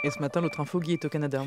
Et ce matin, l'autre info, Guy est au Canada.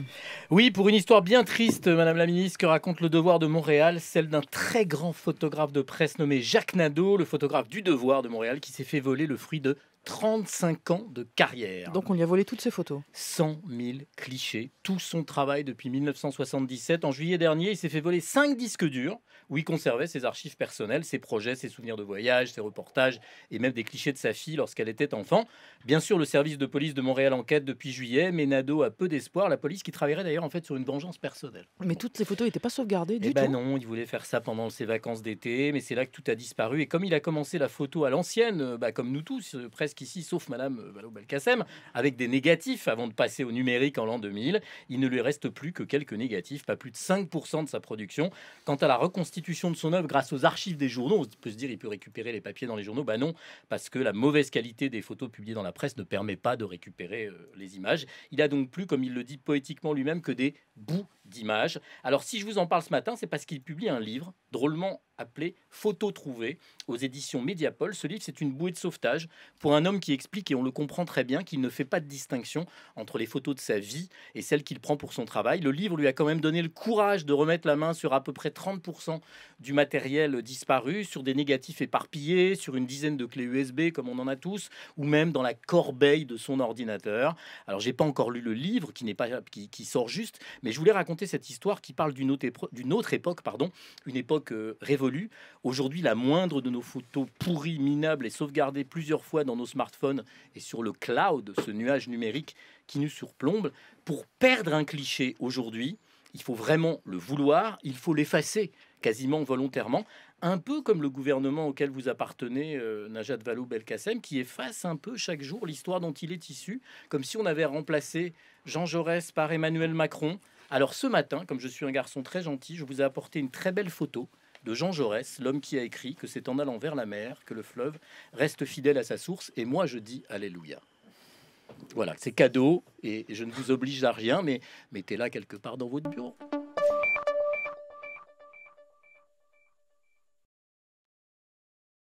Oui, pour une histoire bien triste, Madame la Ministre, que raconte Le Devoir de Montréal, celle d'un très grand photographe de presse nommé Jacques Nadeau, le photographe du Devoir de Montréal, qui s'est fait voler le fruit de 35 ans de carrière. Donc on lui a volé toutes ses photos. 100 000 clichés, tout son travail depuis 1977. En juillet dernier, il s'est fait voler 5 disques durs où il conservait ses archives personnelles, ses projets, ses souvenirs de voyage, ses reportages et même des clichés de sa fille lorsqu'elle était enfant. Bien sûr, le service de police de Montréal enquête depuis juillet, mais Nadeau a peu d'espoir. La police qui travaillerait d'ailleurs en fait sur une vengeance personnelle. Mais toutes les photos n'étaient pas sauvegardées Eh du ben tout. non, il voulait faire ça pendant ses vacances d'été, mais c'est là que tout a disparu. Et comme il a commencé la photo à l'ancienne, comme nous tous, presque ici, sauf Madame Vallaud-Belkacem, avec des négatifs avant de passer au numérique en l'an 2000, il ne lui reste plus que quelques négatifs, pas plus de 5% de sa production. Quant à la reconstitution de son œuvre grâce aux archives des journaux, on peut se dire il peut récupérer les papiers dans les journaux. Bah non, parce que la mauvaise qualité des photos publiées dans la presse ne permet pas de récupérer les images. Il a donc plus, comme il le dit poétiquement lui-même, que des bouts d'images. Alors si je vous en parle ce matin, c'est parce qu'il publie un livre drôlement appelé Photos trouvées aux éditions Mediapol. Ce livre, c'est une bouée de sauvetage pour un homme qui explique, et on le comprend très bien, qu'il ne fait pas de distinction entre les photos de sa vie et celles qu'il prend pour son travail. Le livre lui a quand même donné le courage de remettre la main sur à peu près 30% du matériel disparu, sur des négatifs éparpillés, sur une dizaine de clés USB comme on en a tous, ou même dans la corbeille de son ordinateur. Alors j'ai pas encore lu le livre qui sort juste, mais je voulais raconter cette histoire qui parle d'une autre époque, une époque révolue. Aujourd'hui, la moindre de nos photos pourries, minables et sauvegardées plusieurs fois dans nos smartphones et sur le cloud, ce nuage numérique qui nous surplombe. Pour perdre un cliché aujourd'hui, il faut vraiment le vouloir, il faut l'effacer quasiment volontairement, un peu comme le gouvernement auquel vous appartenez, Najat Vallaud-Belkacem, qui efface un peu chaque jour l'histoire dont il est issu, comme si on avait remplacé Jean Jaurès par Emmanuel Macron. Alors ce matin, comme je suis un garçon très gentil, je vous ai apporté une très belle photo de Jean Jaurès, l'homme qui a écrit que c'est en allant vers la mer que le fleuve reste fidèle à sa source. Et moi, je dis Alléluia. Voilà, c'est cadeau et je ne vous oblige à rien, mais mettez-la quelque part dans votre bureau.